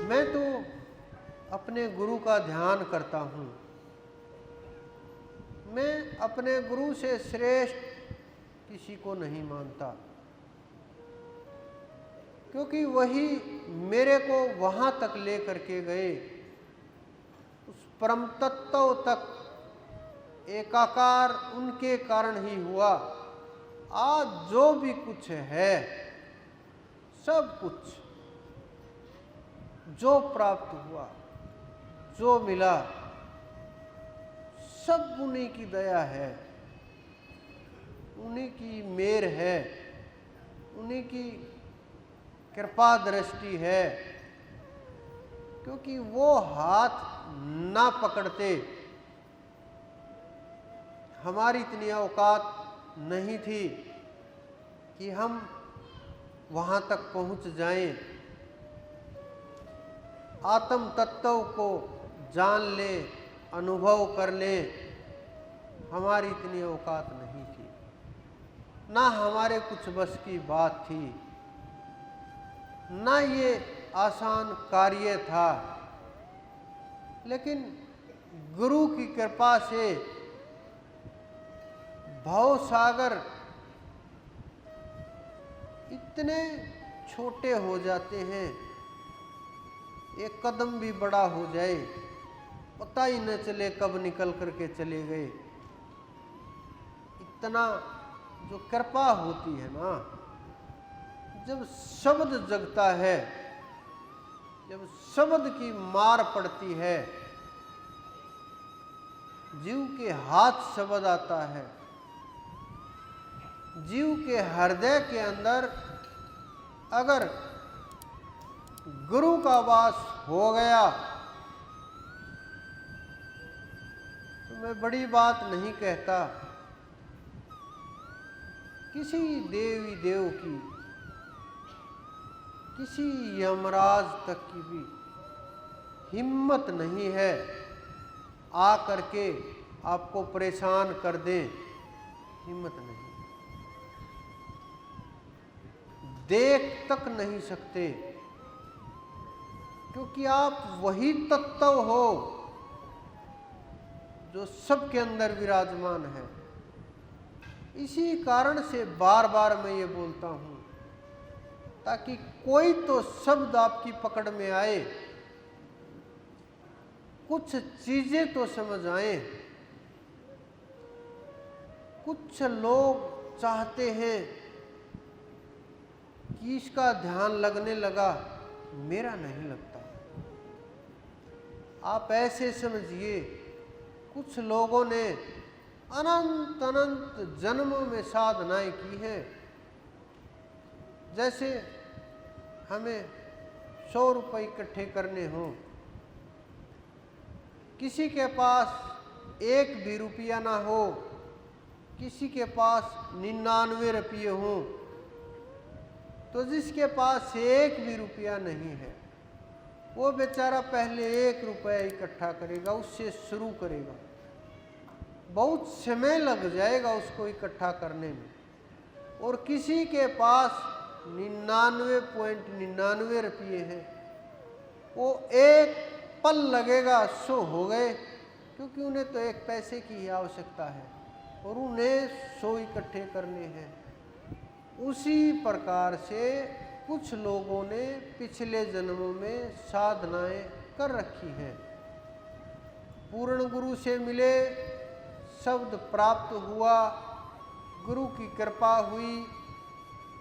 मैं तो अपने गुरु का ध्यान करता हूँ। मैं अपने गुरु से श्रेष्ठ किसी को नहीं मानता, क्योंकि वही मेरे को वहाँ तक ले करके गए, उस परम तत्व तक। एकाकार उनके कारण ही हुआ। आज जो भी कुछ है, सब कुछ जो प्राप्त हुआ, जो मिला, सब उन्हीं की दया है, उन्हीं की मेहर है, उन्हीं की कृपा दृष्टि है। क्योंकि वो हाथ ना पकड़ते, हमारी इतनी औकात नहीं थी कि हम वहाँ तक पहुँच जाएं, आत्म तत्व को जान लें, अनुभव कर लें। हमारी इतनी औकात नहीं थी, ना हमारे कुछ बस की बात थी, ना ये आसान कार्य था। लेकिन गुरु की कृपा से भव सागर इतने छोटे हो जाते हैं, एक कदम भी बड़ा हो जाए पता ही न चले कब निकल करके चले गए। इतना जो कृपा होती है ना, जब शब्द जगता है, जब शब्द की मार पड़ती है, जीव के हाथ शब्द आता है, जीव के हृदय के अंदर अगर गुरु का वास हो गया तो मैं बड़ी बात नहीं कहता, किसी देवी देव की, किसी यमराज तक की भी हिम्मत नहीं है आ करके आपको परेशान कर दें। हिम्मत नहीं, देख तक नहीं सकते, क्योंकि आप वही तत्व हो जो सबके अंदर विराजमान है। इसी कारण से बार बार मैं ये बोलता हूं, ताकि कोई तो शब्द आपकी पकड़ में आए, कुछ चीजें तो समझ आए। कुछ लोग चाहते हैं कि इसका ध्यान लगने लगा, मेरा नहीं लगता। आप ऐसे समझिए, कुछ लोगों ने अनंत अनंत जन्मों में साधनाएं की हैं। जैसे हमें 100 रुपये इकट्ठे करने हों, किसी के पास 1 भी रुपया ना हो, किसी के पास 99 रुपये हों, तो जिसके पास 1 भी रुपया नहीं है, वो बेचारा पहले 1 रुपया इकट्ठा करेगा, उससे शुरू करेगा। बहुत समय लग जाएगा उसको इकट्ठा करने में। और किसी के पास 99.99 रुपये हैं, वो एक पल लगेगा, 100 हो गए, क्योंकि उन्हें तो 1 पैसे की ही आवश्यकता है और उन्हें 100 इकट्ठे करने हैं। उसी प्रकार से कुछ लोगों ने पिछले जन्मों में साधनाएं कर रखी हैं। पूर्ण गुरु से मिले, शब्द प्राप्त हुआ, गुरु की कृपा हुई,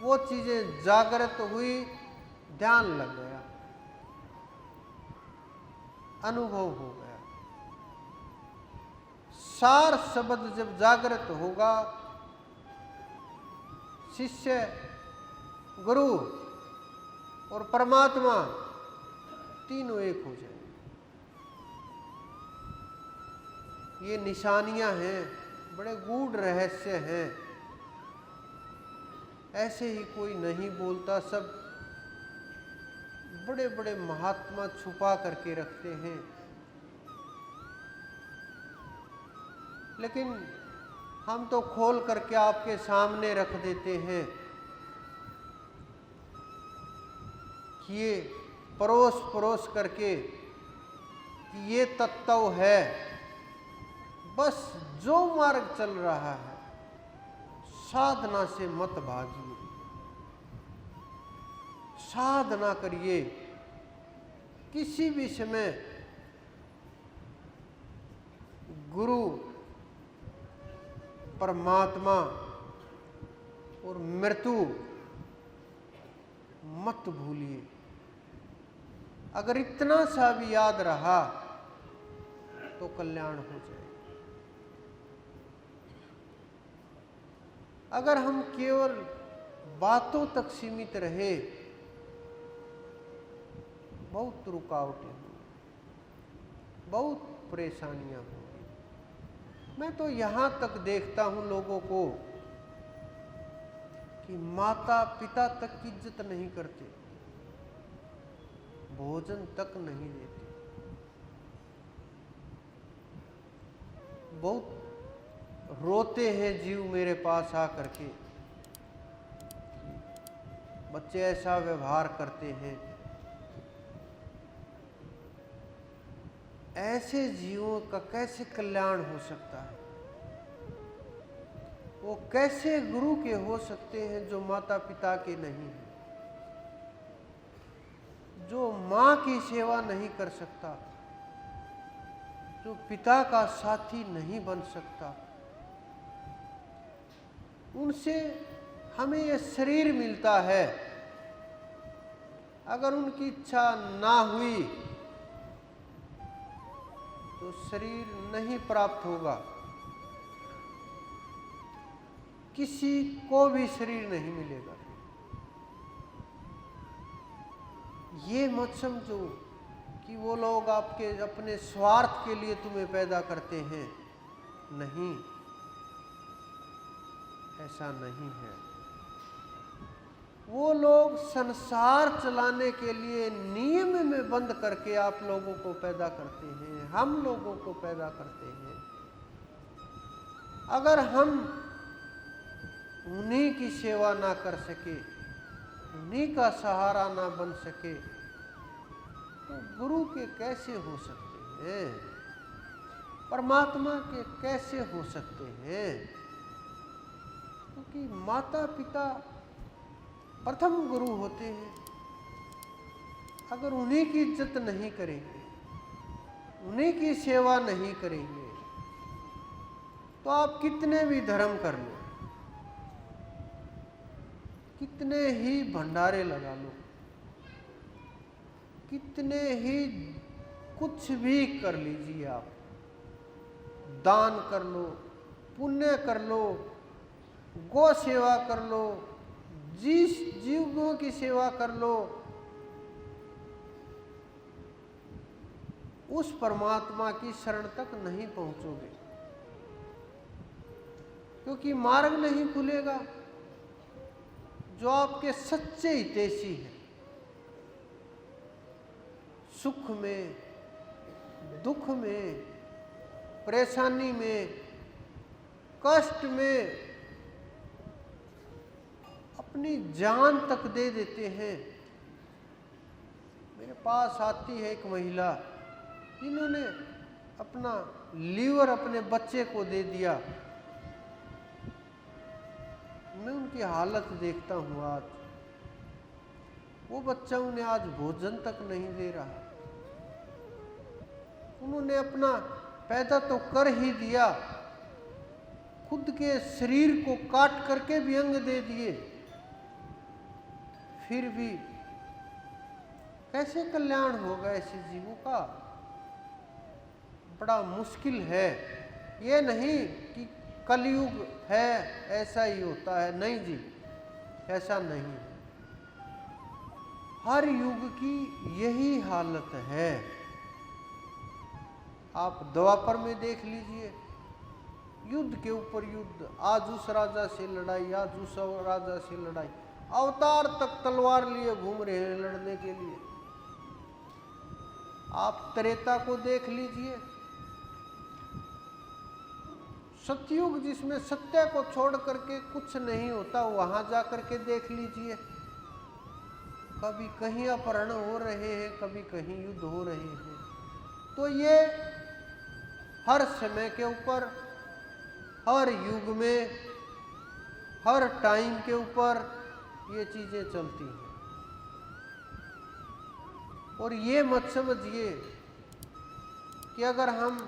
वो चीजें जागृत हुई, ध्यान लग गया, अनुभव हो गया। सार शब्द जब जागृत होगा, शिष्य, गुरु और परमात्मा तीनों एक हो जाए। ये निशानियां हैं, बड़े गूढ़ रहस्य हैं। ऐसे ही कोई नहीं बोलता, सब बड़े बड़े महात्मा छुपा करके रखते हैं। लेकिन हम तो खोल करके आपके सामने रख देते हैं कि ये परोस परोस करके कि ये तत्व है, बस जो मार्ग चल रहा है साधना से मत भागिए, साधना करिए। किसी भी समय गुरु, परमात्मा और मृत्यु मत भूलिए। अगर इतना सा भी याद रहा तो कल्याण हो जाए। अगर हम केवल बातों तक सीमित रहे, बहुत रुकावटें होंगी, बहुत परेशानियां होंगी। मैं तो यहाँ तक देखता हूँ लोगों को कि माता पिता तक की इज्जत नहीं करते, भोजन तक नहीं देते। बहुत रोते हैं जीव मेरे पास आकर के, बच्चे ऐसा व्यवहार करते हैं। ऐसे जीवों का कैसे कल्याण हो सकता है? वो कैसे गुरु के हो सकते हैं जो माता पिता के नहीं हैं, जो माँ की सेवा नहीं कर सकता, जो पिता का साथी नहीं बन सकता। उनसे हमें यह शरीर मिलता है, अगर उनकी इच्छा ना हुई तो शरीर नहीं प्राप्त होगा। किसी को भी शरीर नहीं मिलेगा। ये मत समझो कि वो लोग आपके अपने स्वार्थ के लिए तुम्हें पैदा करते हैं। नहीं, ऐसा नहीं है। वो लोग संसार चलाने के लिए नियम में बंद करके आप लोगों को पैदा करते हैं, हम लोगों को पैदा करते हैं। अगर हम उन्हीं की सेवा ना कर सके, उन्हीं का सहारा ना बन सके, तो गुरु के कैसे हो सकते हैं? परमात्मा के कैसे हो सकते हैं? क्योंकि माता पिता प्रथम गुरु होते हैं। अगर उन्हीं की इज्जत नहीं करेंगे, उन्हीं की सेवा नहीं करेंगे, तो आप कितने भी धर्म कर लो, कितने ही भंडारे लगा लो, कितने ही कुछ भी कर लीजिए, आप दान कर लो, पुण्य कर लो, गौ सेवा कर लो, जिस जीवों की सेवा कर लो, उस परमात्मा की शरण तक नहीं पहुंचोगे, क्योंकि मार्ग नहीं खुलेगा। जो आपके सच्चे हितैषी हैं, सुख में, दुख में, परेशानी में, कष्ट में अपनी जान तक दे देते हैं। मेरे पास आती है एक महिला, जिन्होंने अपना लीवर अपने बच्चे को दे दिया। मैं उनकी हालत देखता हूँ आज, वो बच्चा उन्हें आज भोजन तक नहीं दे रहा। उन्होंने अपना पैदा तो कर ही दिया, खुद के शरीर को काट करके भी अंग दे दिए, फिर भी कैसे कल्याण होगा ऐसे जीवों का? बड़ा मुश्किल है। ये नहीं कि कलयुग है ऐसा ही होता है, नहीं जी, ऐसा नहीं है। हर युग की यही हालत है। आप द्वापर में देख लीजिए, युद्ध के ऊपर युद्ध, आज उस राजा से लड़ाई, आज उस राजा से लड़ाई, अवतार तक तलवार लिए घूम रहे हैं लड़ने के लिए। आप त्रेता को देख लीजिए, सतयुग जिसमें सत्य को छोड़ करके कुछ नहीं होता, वहां जाकर के देख लीजिए। कभी कहीं अपहरण हो रहे हैं, कभी कहीं युद्ध हो रहे हैं। तो ये हर समय के ऊपर, हर युग में, हर टाइम के ऊपर ये चीज़ें चलती हैं। और ये मत समझिए कि अगर हम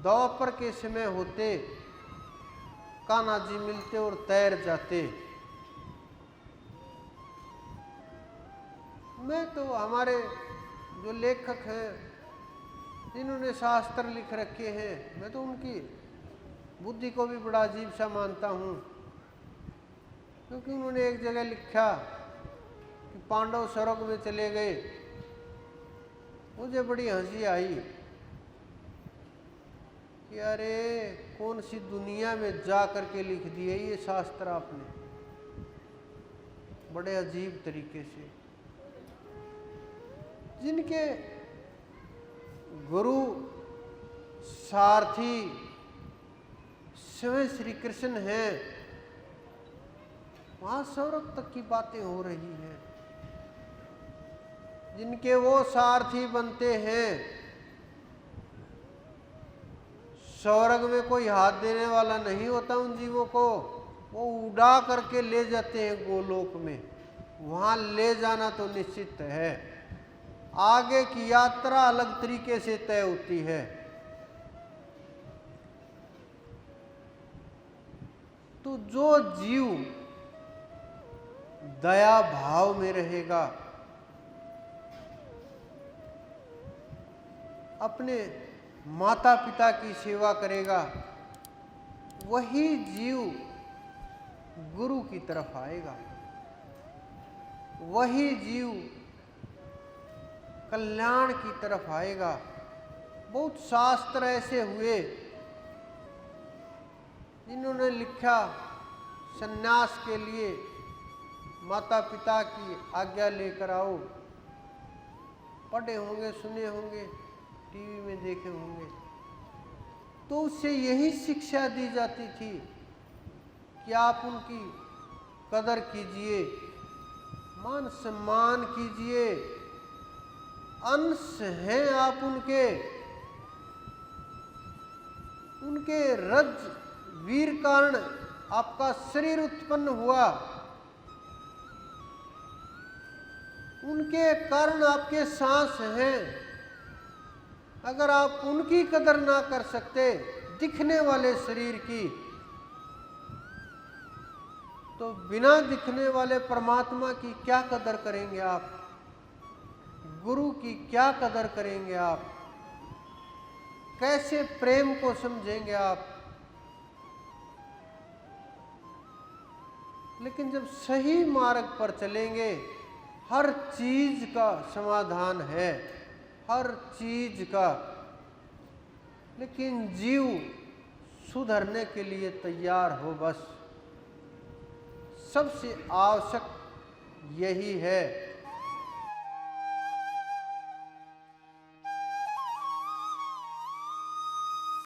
द्वापर के समय होते, कान्हा जी मिलते और तैर जाते। मैं तो हमारे जो लेखक हैं, जिन्होंने शास्त्र लिख रखे हैं, मैं तो उनकी बुद्धि को भी बड़ा अजीब सा मानता हूँ। क्योंकि उन्होंने एक जगह लिखा कि पांडव स्वर्ग में चले गए। मुझे बड़ी हंसी आई कि अरे कौन सी दुनिया में जा करके लिख दिए ये शास्त्र आपने, बड़े अजीब तरीके से। जिनके गुरु सारथी स्वयं श्री कृष्ण हैं, वहां स्वर्ग तक की बातें हो रही हैं। जिनके वो सारथी बनते हैं, स्वर्ग में कोई हाथ देने वाला नहीं होता उन जीवों को, वो उड़ा करके ले जाते हैं गोलोक में। वहां ले जाना तो निश्चित है, आगे की यात्रा अलग तरीके से तय होती है। तो जो जीव दया भाव में रहेगा, अपने माता पिता की सेवा करेगा, वही जीव गुरु की तरफ आएगा। वही जीव कल्याण की तरफ आएगा। बहुत शास्त्र ऐसे हुए जिन्होंने लिखा सन्यास के लिए माता पिता की आज्ञा लेकर आओ। पढ़े होंगे, सुने होंगे, टीवी में देखे होंगे। तो उससे यही शिक्षा दी जाती थी कि आप उनकी कदर कीजिए, मान सम्मान कीजिए, अंश हैं आप उनके। उनके रज वीर कारण आपका शरीर उत्पन्न हुआ, उनके कारण आपके सांस हैं। अगर आप उनकी कदर ना कर सकते, दिखने वाले शरीर की, तो बिना दिखने वाले परमात्मा की क्या कदर करेंगे आप? गुरु की क्या कदर करेंगे आप? कैसे प्रेम को समझेंगे आप? लेकिन जब सही मार्ग पर चलेंगे, हर चीज का समाधान है, हर चीज का। लेकिन जीव सुधरने के लिए तैयार हो, बस सबसे आवश्यक यही है।